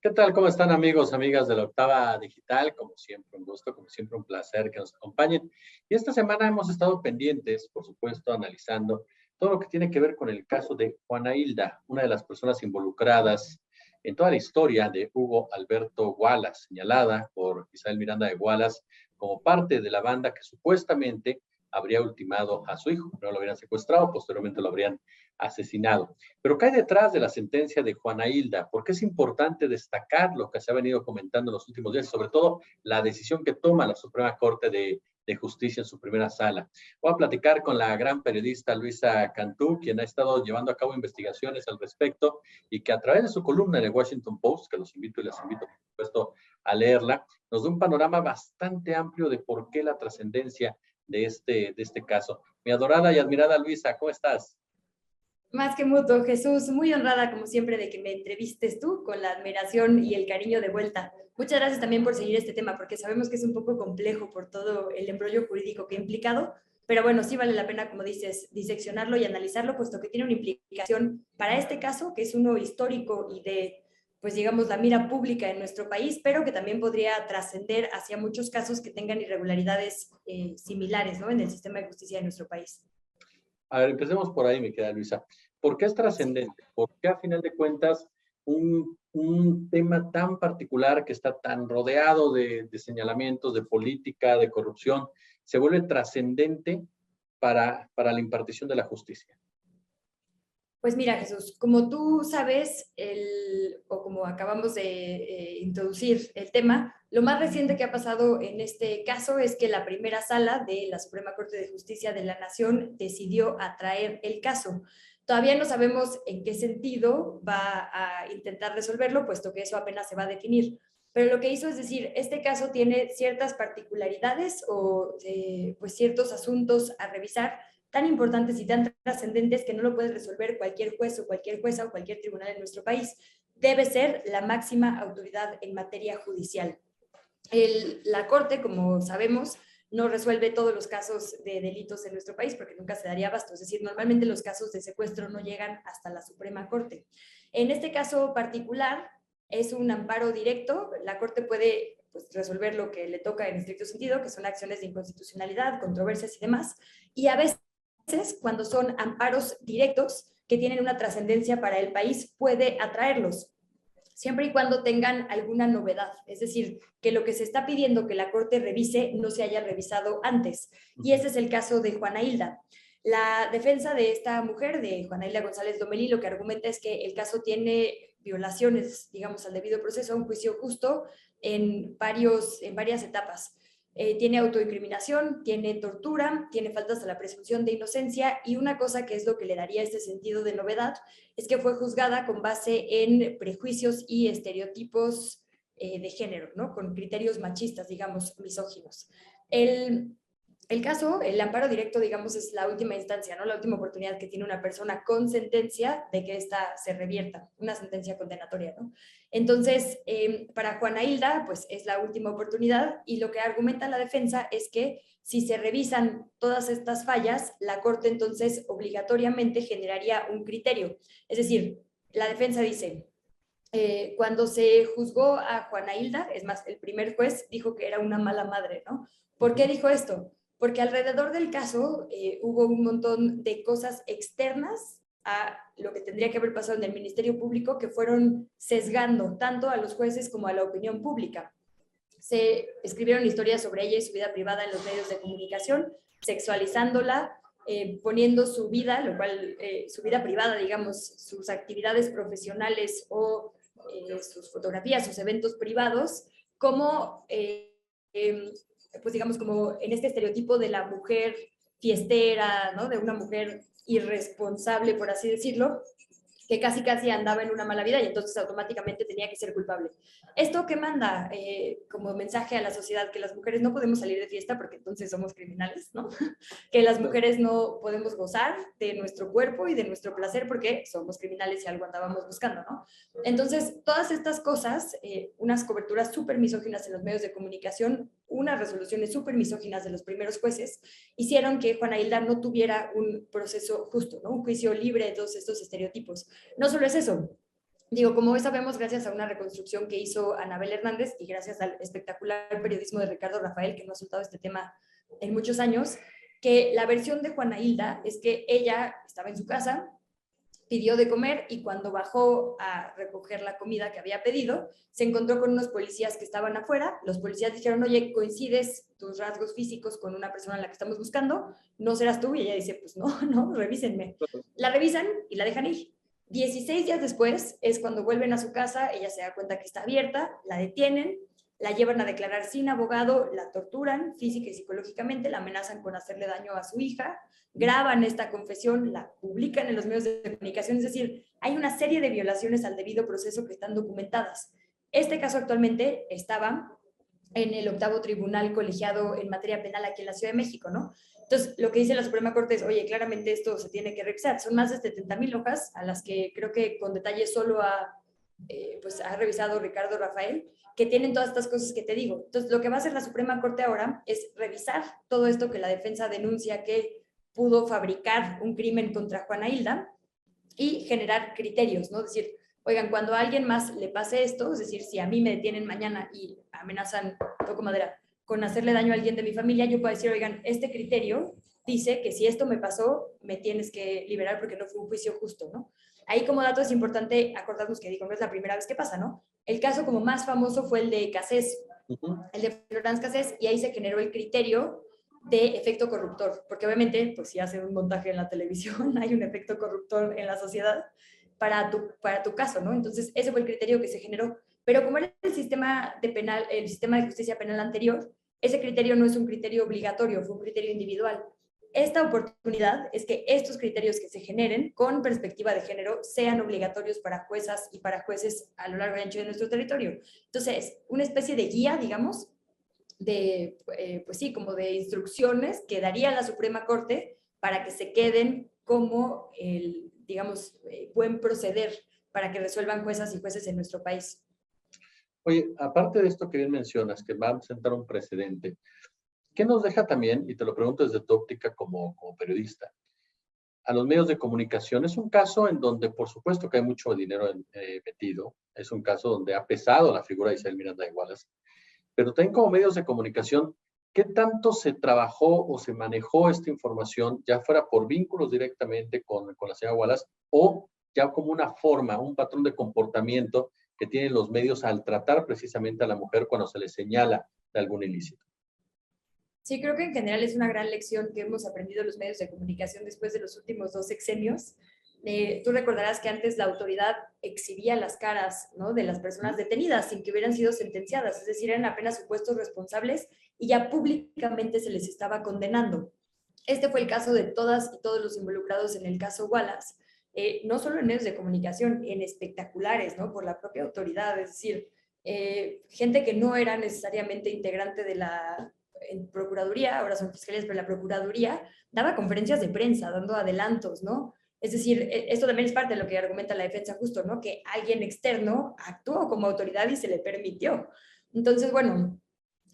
¿Qué tal? ¿Cómo están amigos, amigas de la Octava Digital? Como siempre, un gusto, como siempre, un placer que nos acompañen. Y esta semana hemos estado pendientes, por supuesto, analizando todo lo que tiene que ver con el caso de Juana Hilda, una de las personas involucradas en toda la historia de Hugo Alberto Wallace, señalada por Isabel Miranda de Wallace como parte de la banda que supuestamente habría ultimado a su hijo. Primero lo habrían secuestrado, posteriormente lo habrían asesinado. Pero ¿qué hay detrás de la sentencia de Juana Hilda? Porque es importante destacar lo que se ha venido comentando en los últimos días, sobre todo la decisión que toma la Suprema Corte de Justicia en su primera sala. Voy a platicar con la gran periodista Luisa Cantú, quien ha estado llevando a cabo investigaciones al respecto y que a través de su columna en el Washington Post, que los invito y les invito, por supuesto, a leerla, nos da un panorama bastante amplio de por qué la trascendencia de este caso. Mi adorada y admirada Luisa, ¿cómo estás? Más que mutuo, Jesús, muy honrada como siempre de que me entrevistes tú con la admiración y el cariño de vuelta. Muchas gracias también por seguir este tema, porque sabemos que es un poco complejo por todo el embrollo jurídico que ha implicado, pero bueno, sí vale la pena, como dices, diseccionarlo y analizarlo, puesto que tiene una implicación para este caso, que es uno histórico y de, pues digamos, la mira pública en nuestro país, pero que también podría trascender hacia muchos casos que tengan irregularidades similares, ¿no?, en el sistema de justicia de nuestro país. A ver, empecemos por ahí, mi querida Luisa. ¿Por qué es trascendente? ¿Por qué a final de cuentas un tema tan particular que está tan rodeado de señalamientos, de política, de corrupción, se vuelve trascendente para la impartición de la justicia? Pues mira, Jesús, como tú sabes, o como acabamos de introducir el tema, lo más reciente que ha pasado en este caso es que la primera sala de la Suprema Corte de Justicia de la Nación decidió atraer el caso. Todavía no sabemos en qué sentido va a intentar resolverlo, puesto que eso apenas se va a definir. Pero lo que hizo es decir, este caso tiene ciertas particularidades o pues ciertos asuntos a revisar tan importantes y tan trascendentes que no lo puede resolver cualquier juez o cualquier jueza o cualquier tribunal en nuestro país. Debe ser la máxima autoridad en materia judicial. La Corte, como sabemos, no resuelve todos los casos de delitos en nuestro país porque nunca se daría abasto. Es decir, normalmente los casos de secuestro no llegan hasta la Suprema Corte. En este caso particular, es un amparo directo. La Corte puede pues, resolver lo que le toca en estricto sentido, que son acciones de inconstitucionalidad, controversias y demás. Y a veces cuando son amparos directos que tienen una trascendencia para el país, puede atraerlos, siempre y cuando tengan alguna novedad, es decir, que lo que se está pidiendo que la Corte revise no se haya revisado antes. Y ese es el caso de Juana Hilda. La defensa de esta mujer, de Juana Hilda González Lomelí, lo que argumenta es que el caso tiene violaciones, digamos, al debido proceso, a un juicio justo en varias etapas. Tiene autoincriminación, tiene tortura, tiene faltas a la presunción de inocencia y una cosa que es lo que le daría este sentido de novedad es que fue juzgada con base en prejuicios y estereotipos de género, ¿no? Con criterios machistas, digamos, misóginos. El, el caso, el amparo directo, digamos, es la última instancia, ¿no? La última oportunidad que tiene una persona con sentencia de que ésta se revierta, una sentencia condenatoria, ¿no? Entonces, para Juana Hilda, pues es la última oportunidad y lo que argumenta la defensa es que si se revisan todas estas fallas, la Corte entonces obligatoriamente generaría un criterio. Es decir, la defensa dice, cuando se juzgó a Juana Hilda, es más, el primer juez dijo que era una mala madre, ¿no? ¿Por qué dijo esto? Porque alrededor del caso hubo un montón de cosas externas a lo que tendría que haber pasado en el Ministerio Público que fueron sesgando tanto a los jueces como a la opinión pública. Se escribieron historias sobre ella y su vida privada en los medios de comunicación, sexualizándola, poniendo su vida, lo cual, su vida privada, digamos, sus actividades profesionales o sus fotografías, sus eventos privados, como pues digamos, como en este estereotipo de la mujer fiestera, ¿no? De una mujer irresponsable, por así decirlo, que casi andaba en una mala vida y entonces automáticamente tenía que ser culpable. ¿Esto qué manda como mensaje a la sociedad? Que las mujeres no podemos salir de fiesta porque entonces somos criminales, ¿no? Que las mujeres no podemos gozar de nuestro cuerpo y de nuestro placer porque somos criminales y algo andábamos buscando, ¿no? Entonces, todas estas cosas, unas coberturas súper misóginas en los medios de comunicación, unas resoluciones súper misóginas de los primeros jueces, hicieron que Juana Hilda no tuviera un proceso justo, ¿no? Un juicio libre de todos estos estereotipos. No solo es eso, Digo, como hoy sabemos, gracias a una reconstrucción que hizo Anabel Hernández y gracias al espectacular periodismo de Ricardo Rafael, que no ha soltado este tema en muchos años, que la versión de Juana Hilda es que ella estaba en su casa, pidió de comer y cuando bajó a recoger la comida que había pedido, se encontró con unos policías que estaban afuera. Los policías dijeron, oye, ¿coincides tus rasgos físicos con una persona a la que estamos buscando? ¿No serás tú? Y ella dice, pues no, no, revísenme. La revisan y la dejan ir. 16 días después es cuando vuelven a su casa, ella se da cuenta que está abierta, la detienen, la llevan a declarar sin abogado, la torturan física y psicológicamente, la amenazan con hacerle daño a su hija, graban esta confesión, la publican en los medios de comunicación, es decir, hay una serie de violaciones al debido proceso que están documentadas. Este caso actualmente estaba en el 8º Tribunal Colegiado en materia penal aquí en la Ciudad de México, ¿no? Entonces, lo que dice la Suprema Corte es, oye, claramente esto se tiene que revisar. Son más de 70,000 hojas a las que creo que con detalle solo pues ha revisado Ricardo Rafael, que tienen todas estas cosas que te digo. Entonces, lo que va a hacer la Suprema Corte ahora es revisar todo esto que la defensa denuncia que pudo fabricar un crimen contra Juana Hilda y generar criterios, ¿no? Es decir, oigan, cuando a alguien más le pase esto, es decir, si a mí me detienen mañana y amenazan, toco madera, con hacerle daño a alguien de mi familia, yo puedo decir, oigan, este criterio dice que si esto me pasó, me tienes que liberar porque no fue un juicio justo, ¿no? Ahí como dato es importante acordarnos que digo, no es la primera vez que pasa, ¿no? El caso como más famoso fue el de Cassés, el de Florence Cassés, y ahí se generó el criterio de efecto corruptor, porque obviamente, pues si hacen un montaje en la televisión, hay un efecto corruptor en la sociedad para tu caso, ¿no? Entonces, ese fue el criterio que se generó. Pero como era el sistema de justicia penal anterior, ese criterio no es un criterio obligatorio, fue un criterio individual. Esta oportunidad es que estos criterios que se generen con perspectiva de género sean obligatorios para juezas y para jueces a lo largo y ancho de nuestro territorio. Entonces, una especie de guía, digamos, pues sí, como de instrucciones que daría la Suprema Corte para que se queden como el, digamos, buen proceder para que resuelvan juezas y jueces en nuestro país. Oye, aparte de esto que bien mencionas, que va a sentar un precedente, ¿qué nos deja también, y te lo pregunto desde tu óptica como periodista, a los medios de comunicación? Es un caso en donde, por supuesto, que hay mucho dinero metido. Es un caso donde ha pesado la figura de Isabel Miranda de Wallace. Pero también como medios de comunicación, ¿qué tanto se trabajó o se manejó esta información, ya fuera por vínculos directamente con la señora Wallace o ya como una forma, un patrón de comportamiento que tienen los medios al tratar precisamente a la mujer cuando se le señala de algún ilícito? Sí, creo que en general es una gran lección que hemos aprendido los medios de comunicación después de los últimos 2 sexenios. Tú recordarás que antes la autoridad exhibía las caras, ¿no?, de las personas detenidas sin que hubieran sido sentenciadas, es decir, eran apenas supuestos responsables y ya públicamente se les estaba condenando. Este fue el caso de todas y todos los involucrados en el caso Wallace, no solo en medios de comunicación, en espectaculares, ¿no?, por la propia autoridad, es decir, gente que no era necesariamente integrante de la Procuraduría, ahora son fiscales, pero la Procuraduría daba conferencias de prensa, dando adelantos, ¿no? Es decir, esto también es parte de lo que argumenta la defensa justo, ¿no? Que alguien externo actuó como autoridad y se le permitió. Entonces, bueno,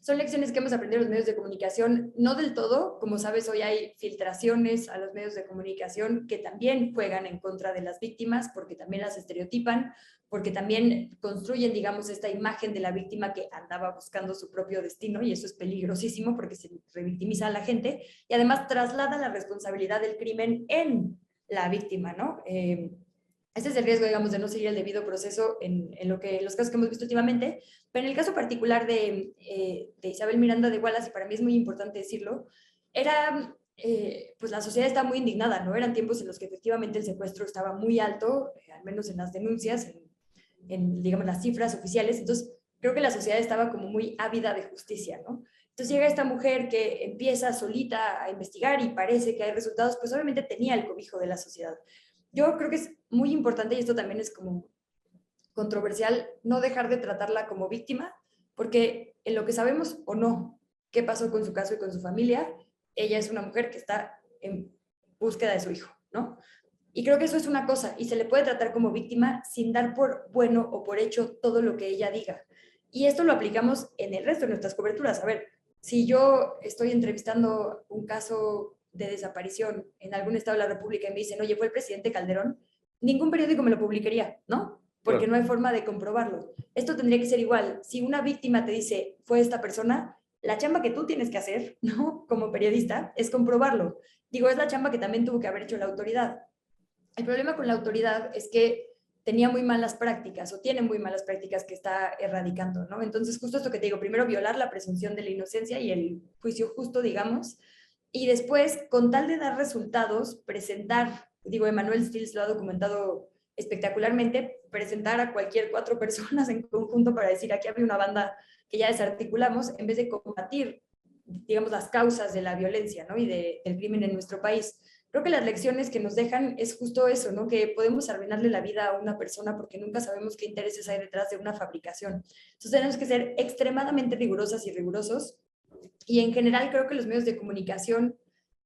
son lecciones que hemos aprendido en los medios de comunicación, no del todo, como sabes, hoy hay filtraciones a los medios de comunicación que también juegan en contra de las víctimas, porque también las estereotipan, porque también construyen, digamos, esta imagen de la víctima que andaba buscando su propio destino, y eso es peligrosísimo porque se revictimiza a la gente, y además traslada la responsabilidad del crimen en la víctima, ¿no? Este es el riesgo, digamos, de no seguir el debido proceso en los casos que hemos visto últimamente, pero en el caso particular de Isabel Miranda de Wallace, y para mí es muy importante decirlo, era, pues la sociedad está muy indignada, ¿no? Eran tiempos en los que efectivamente el secuestro estaba muy alto, al menos en las denuncias, digamos, las cifras oficiales, entonces creo que la sociedad estaba como muy ávida de justicia, ¿no? Entonces llega esta mujer que empieza solita a investigar y parece que hay resultados, pues obviamente tenía el cobijo de la sociedad. Yo creo que es muy importante, y esto también es como controversial, no dejar de tratarla como víctima, porque en lo que sabemos o no qué pasó con su caso y con su familia, ella es una mujer que está en búsqueda de su hijo, ¿no? Y creo que eso es una cosa, y se le puede tratar como víctima sin dar por bueno o por hecho todo lo que ella diga. Y esto lo aplicamos en el resto de nuestras coberturas. A ver, si yo estoy entrevistando un caso de desaparición en algún estado de la República y me dicen, oye, fue el presidente Calderón, ningún periódico me lo publicaría, ¿no? porque Claro. no hay forma de comprobarlo. Esto tendría que ser igual. Si una víctima te dice, fue esta persona, la chamba que tú tienes que hacer, ¿no? Como periodista, es comprobarlo. Digo, es la chamba que también tuvo que haber hecho la autoridad. El problema con la autoridad es que tenía muy malas prácticas o tiene muy malas prácticas que está erradicando, ¿no? Entonces, justo esto que te digo, primero violar la presunción de la inocencia y el juicio justo, digamos, y después, con tal de dar resultados, presentar, digo, Emanuel Stills lo ha documentado espectacularmente, presentar a cualquier 4 personas en conjunto para decir, aquí había una banda que ya desarticulamos, en vez de combatir, digamos, las causas de la violencia, ¿no? Y del crimen en nuestro país. Creo que las lecciones que nos dejan es justo eso, ¿no? Que podemos arruinarle la vida a una persona porque nunca sabemos qué intereses hay detrás de una fabricación. Entonces tenemos que ser extremadamente rigurosas y rigurosos. Y en general creo que los medios de comunicación,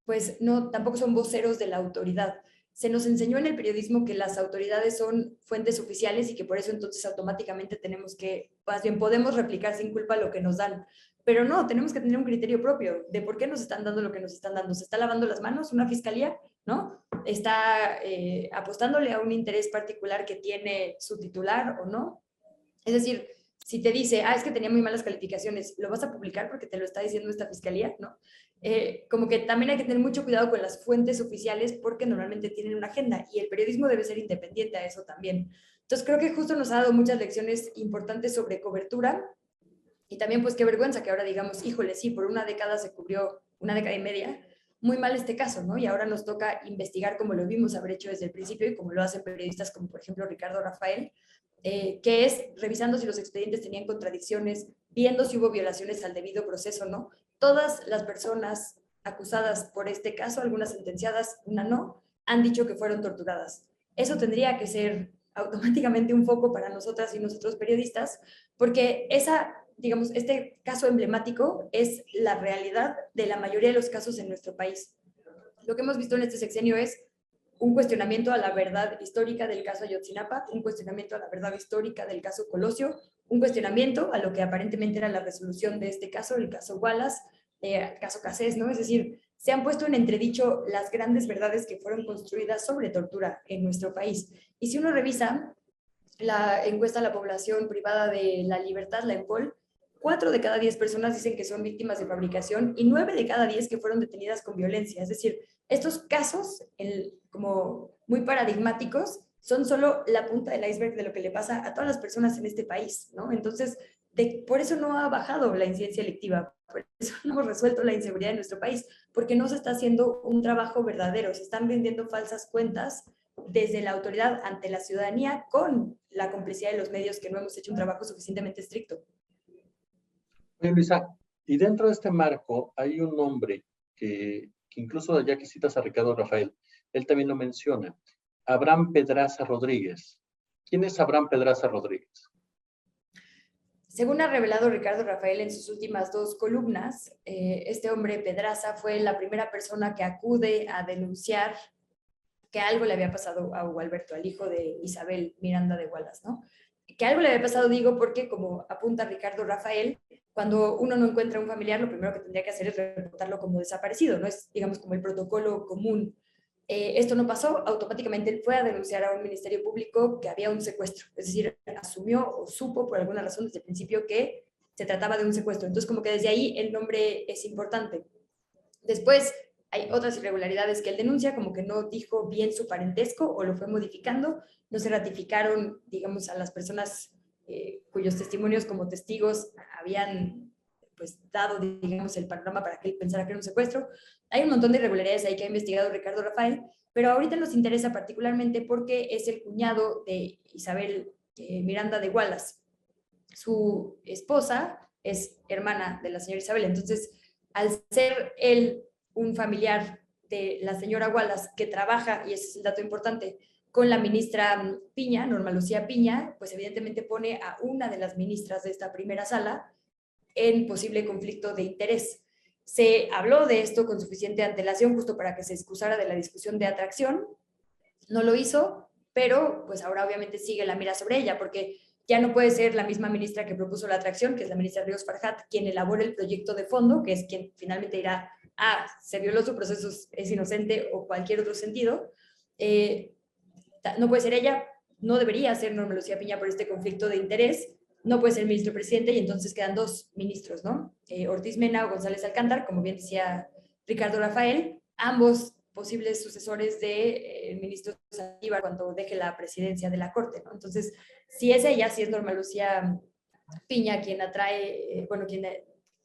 pues no, tampoco son voceros de la autoridad. Se nos enseñó en el periodismo que las autoridades son fuentes oficiales y que por eso entonces automáticamente tenemos que, más bien podemos replicar sin culpa lo que nos dan. Pero no, tenemos que tener un criterio propio de por qué nos están dando lo que nos están dando. ¿Se está lavando las manos una fiscalía? ¿No? ¿Está apostándole a un interés particular que tiene su titular o no? Es decir, si te dice, es que tenía muy malas calificaciones, ¿lo vas a publicar porque te lo está diciendo esta fiscalía? ¿No? Como que también hay que tener mucho cuidado con las fuentes oficiales porque normalmente tienen una agenda y el periodismo debe ser independiente a eso también. Entonces creo que justo nos ha dado muchas lecciones importantes sobre cobertura y también pues qué vergüenza que ahora digamos, híjole, sí, por una década se cubrió, una década y media, muy mal este caso, ¿no? Y ahora nos toca investigar como lo vimos haber hecho desde el principio y como lo hacen periodistas como por ejemplo Ricardo Rafael, que es revisando si los expedientes tenían contradicciones, viendo si hubo violaciones al debido proceso, ¿no? Todas las personas acusadas por este caso, algunas sentenciadas, una no, han dicho que fueron torturadas. Eso tendría que ser automáticamente un foco para nosotras y nosotros periodistas, porque digamos, este caso emblemático es la realidad de la mayoría de los casos en nuestro país. Lo que hemos visto en este sexenio es un cuestionamiento a la verdad histórica del caso Ayotzinapa, un cuestionamiento a la verdad histórica del caso Colosio, un cuestionamiento a lo que aparentemente era la resolución de este caso, el caso Wallace, el caso Cassés, ¿no? Es decir, se han puesto en entredicho las grandes verdades que fueron construidas sobre tortura en nuestro país. Y si uno revisa la encuesta a la población privada de la libertad, la EMPOL, 4 de cada 10 personas dicen que son víctimas de fabricación y 9 de cada 10 que fueron detenidas con violencia. Es decir, estos casos, como muy paradigmáticos, son solo la punta del iceberg de lo que le pasa a todas las personas en este país, ¿no? Entonces, por eso no ha bajado la incidencia electiva, por eso no hemos resuelto la inseguridad en nuestro país, porque no se está haciendo un trabajo verdadero, se están vendiendo falsas cuentas desde la autoridad ante la ciudadanía con la complicidad de los medios que no hemos hecho un trabajo suficientemente estricto. Oye, Luisa, y dentro de este marco hay un nombre que incluso ya que citas a Ricardo Rafael, él también lo menciona, Abraham Pedraza Rodríguez. ¿Quién es Abraham Pedraza Rodríguez? Según ha revelado Ricardo Rafael en sus últimas 2 columnas, este hombre Pedraza fue la primera persona que acude a denunciar que algo le había pasado a Hugo Alberto, al hijo de Isabel Miranda de Wallace, ¿no? Que algo le había pasado, digo, porque como apunta Ricardo Rafael, cuando uno no encuentra a un familiar, lo primero que tendría que hacer es reportarlo como desaparecido, ¿no? Es, digamos, como el protocolo común. Esto no pasó, automáticamente él fue a denunciar a un ministerio público que había un secuestro, es decir, asumió o supo por alguna razón desde el principio que se trataba de un secuestro. Entonces, como que desde ahí el nombre es importante. Después, hay otras irregularidades que él denuncia, como que no dijo bien su parentesco o lo fue modificando, no se ratificaron, digamos, a las personas cuyos testimonios como testigos habían pues dado, digamos, el panorama para que él pensara que era un secuestro. Hay un montón de irregularidades ahí que ha investigado Ricardo Rafael, pero ahorita nos interesa particularmente porque es el cuñado de Isabel Miranda de Wallace. Su esposa es hermana de la señora Isabel, entonces al ser él un familiar de la señora Wallace que trabaja, y ese es el dato importante, con la ministra Piña, Norma Lucía Piña, pues evidentemente pone a una de las ministras de esta primera sala en posible conflicto de interés. Se habló de esto con suficiente antelación justo para que se excusara de la discusión de atracción, no lo hizo, pero pues ahora obviamente sigue la mira sobre ella, porque ya no puede ser la misma ministra que propuso la atracción, que es la ministra Ríos Farjat, quien elabore el proyecto de fondo, que es quien finalmente dirá, se violó su proceso, es inocente o cualquier otro sentido. No puede ser ella, no debería ser Norma Lucía Piña por este conflicto de interés, no puede ser el ministro presidente y entonces quedan dos ministros, ¿no? Ortiz Mena o González Alcántar, como bien decía Ricardo Rafael, ambos posibles sucesores del ministro Saldívar cuando deje la presidencia de la Corte, ¿no? Entonces, si es ella, si es Norma Lucía Piña quien atrae, bueno,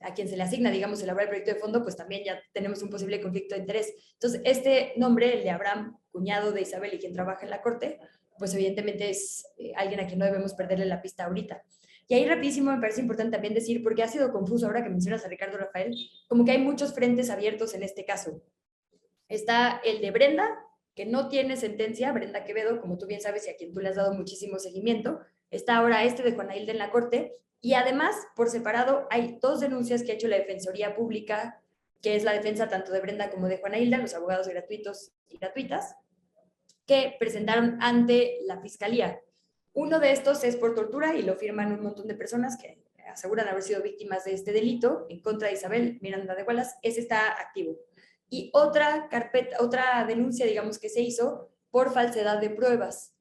a quien se le asigna, digamos, elaborar el proyecto de fondo, pues también ya tenemos un posible conflicto de interés. Entonces, este nombre, el de Abraham, cuñado de Isabel y quien trabaja en la Corte, pues evidentemente es alguien a quien no debemos perderle la pista ahorita. Y ahí rapidísimo me parece importante también decir, porque ha sido confuso ahora que mencionas a Ricardo Rafael, como que hay muchos frentes abiertos en este caso. Está el de Brenda, que no tiene sentencia, Brenda Quevedo, como tú bien sabes y a quien tú le has dado muchísimo seguimiento. Está ahora este de Juana Hilda en la Corte. Y además, por separado, hay dos denuncias que ha hecho la Defensoría Pública, que es la defensa tanto de Brenda como de Juana Hilda, los abogados gratuitos y gratuitas, que presentaron ante la Fiscalía. Uno de estos es por tortura y lo firman un montón de personas que aseguran haber sido víctimas de este delito en contra de Isabel Miranda de Wallace. Ese está activo. Y otra denuncia, digamos, que se hizo por falsedad de pruebas.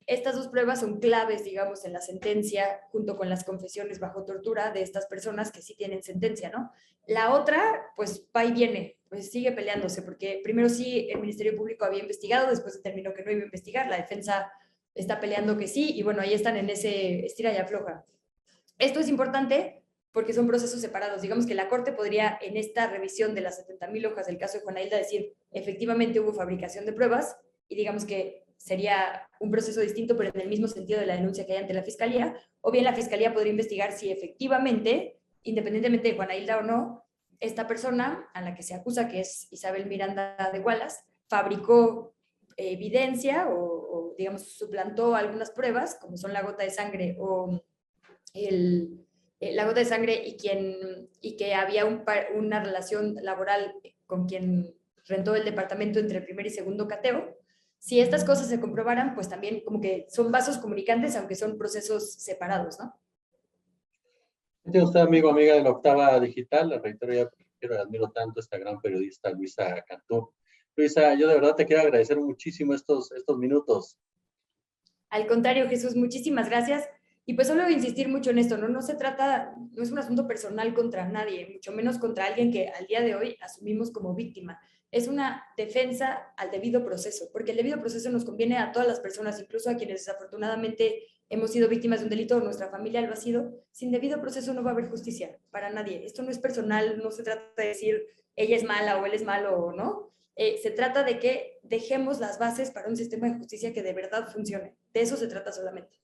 Estas dos pruebas son claves, digamos, en la sentencia, junto con las confesiones bajo tortura de estas personas que sí tienen sentencia, ¿no? La otra, pues va y viene, pues sigue peleándose, porque primero sí el Ministerio Público había investigado, después determinó que no iba a investigar, la defensa está peleando que sí, y bueno, ahí están en ese estira y afloja. Esto es importante porque son procesos separados. Digamos que la Corte podría, en esta revisión de las 70,000 hojas del caso de Juana Hilda, decir, efectivamente hubo fabricación de pruebas, y digamos que sería un proceso distinto, pero en el mismo sentido de la denuncia que hay ante la Fiscalía, o bien la Fiscalía podría investigar si efectivamente, independientemente de Juana Hilda o no, esta persona a la que se acusa, que es Isabel Miranda de Wallace, fabricó evidencia digamos, suplantó algunas pruebas, como son la gota de sangre o la gota de sangre y que había una relación laboral con quien rentó el departamento entre el primer y segundo cateo. Si estas cosas se comprobaran, pues también como que son vasos comunicantes, aunque son procesos separados, ¿no? Tiene usted, amigo, amiga de la Octava Digital, le reitero ya porque quiero y admiro tanto a esta gran periodista Luisa Cantú. Luisa, yo de verdad te quiero agradecer muchísimo estos minutos. Al contrario, Jesús, muchísimas gracias. Y pues solo insistir mucho en esto, ¿no? No se trata, no es un asunto personal contra nadie, mucho menos contra alguien que al día de hoy asumimos como víctima. Es una defensa al debido proceso, porque el debido proceso nos conviene a todas las personas, incluso a quienes desafortunadamente hemos sido víctimas de un delito o nuestra familia lo ha sido. Sin debido proceso no va a haber justicia para nadie. Esto no es personal, no se trata de decir ella es mala o él es malo o no. Se trata de que dejemos las bases para un sistema de justicia que de verdad funcione. De eso se trata solamente.